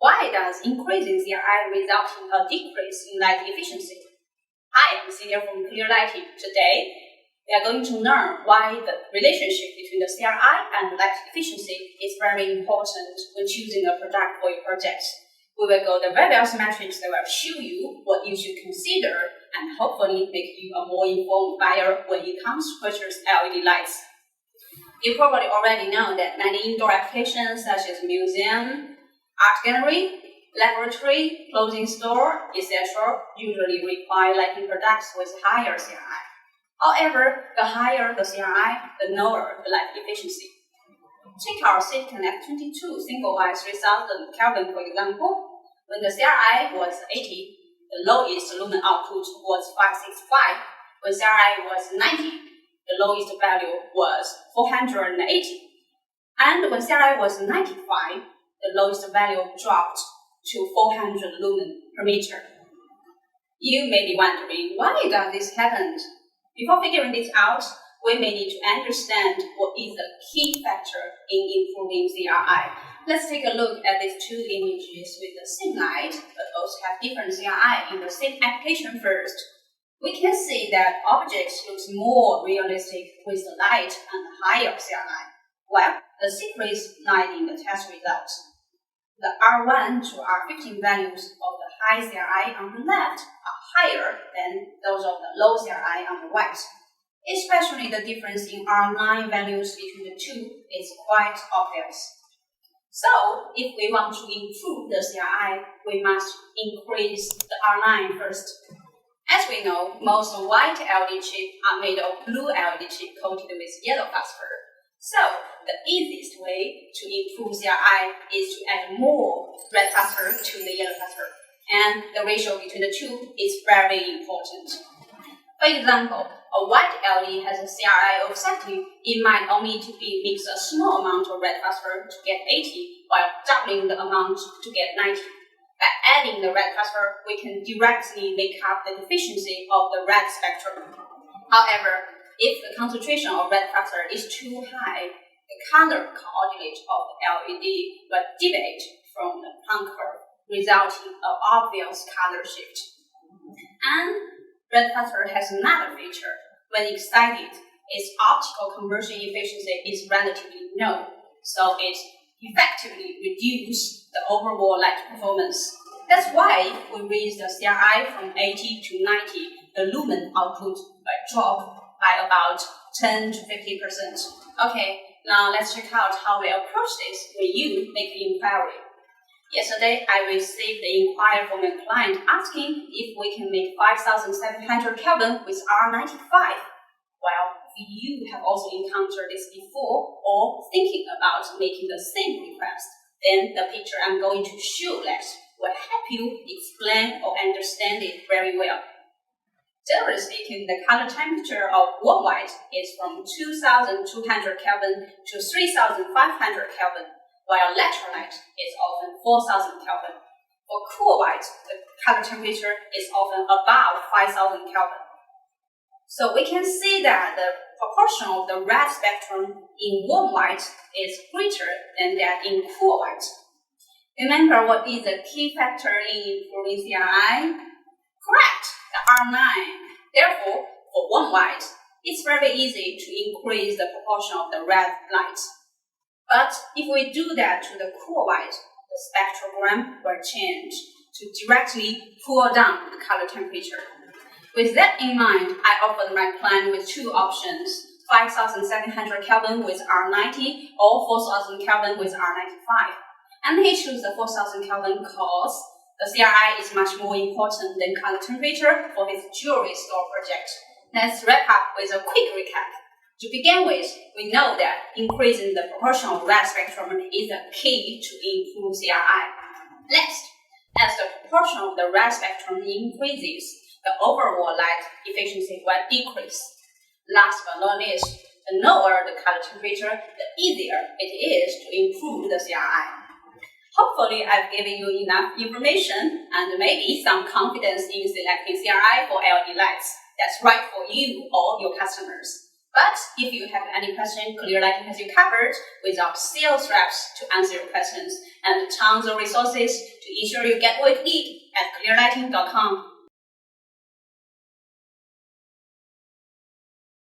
Why does increasing CRI result in a decrease in light efficiency? Hi, I'm Senior from CRI. Today, we are going to learn why the relationship between the CRI and light efficiency is very important when choosing a product for your project. We will go the various metrics that will show you what you should consider and hopefully make you a more informed buyer when it comes to purchase LED lights. You probably already know that many indoor applications such as museum, art gallery, laboratory, clothing store, etc. usually require lighting products with higher CRI. However, the higher the CRI, the lower the light efficiency. Take our Silicon F22 single-wide 3000 Kelvin for example. When the CRI was 80, the lowest lumen output was 565. When CRI was 90, the lowest value was 480. And when CRI was 95, the lowest value dropped to 400 lumen per meter. You may be wondering, why does this happen? Before figuring this out, we may need to understand what is the key factor in improving CRI. Let's take a look at these two images with the same light, but both have different CRI in the same application first. We can see that objects look more realistic with the light and higher CRI. Well, the secret lies in the test results. The R1 to R15 values of the high CRI on the left are higher than those of the low CRI on the right. Especially the difference in R9 values between the two is quite obvious. So, if we want to improve the CRI, we must increase the R9 first. As we know, most white LED chips are made of blue LED chip coated with yellow phosphor. So, the easiest way to improve CRI is to add more red phosphor to the yellow phosphor. And the ratio between the two is very important. For example, a white LED has a CRI of 70. It might only to be mixed a small amount of red phosphor to get 80, while doubling the amount to get 90. By adding the red phosphor, we can directly make up the deficiency of the red spectrum. However, if the concentration of red phosphor is too high, the color coordinate of the LED will deviate from the Planck curve, resulting in an obvious color shift. And red phosphor has another feature. When excited, its optical conversion efficiency is relatively low, so it effectively reduces the overall light performance. That's why we raise the CRI from 80 to 90. The lumen output will drop by about 10 to 50%. Okay, now let's check out how we approach this when you make the inquiry. Yesterday, I received the inquiry from a client asking if we can make 5700 Kelvin with R95. Well, if you have also encountered this before or thinking about making the same request, then the picture I'm going to show next will help you explain or understand it very well. Generally speaking, the color temperature of warm white is from 2200 Kelvin to 3500 Kelvin, while electrolyte is often 4000 Kelvin. For cool white, the color temperature is often above 5000 Kelvin. So we can see that the proportion of the red spectrum in warm white is greater than that in cool white. Remember what is the key factor in improving CRI? Correct, the R9. Therefore, for warm white, it's very easy to increase the proportion of the red light. But if we do that to the cool white, the spectrogram will change to directly pull down the color temperature. With that in mind, I offered my client with two options, 5700 Kelvin with R90 or 4000 Kelvin with R95. And he chose the 4000 Kelvin because the CRI is much more important than color temperature for his jewelry store project. Let's wrap up with a quick recap. To begin with, we know that increasing the proportion of red spectrum is the key to improve CRI. Next, as the proportion of the red spectrum increases, the overall light efficiency will decrease. Last but not least, the lower the color temperature, the easier it is to improve the CRI. Hopefully, I've given you enough information and maybe some confidence in selecting CRI for LED lights that's right for you or your customers. But if you have any question, CRI has you covered with our sales reps to answer your questions and tons of resources to ensure you get what you need at clearlighting.com.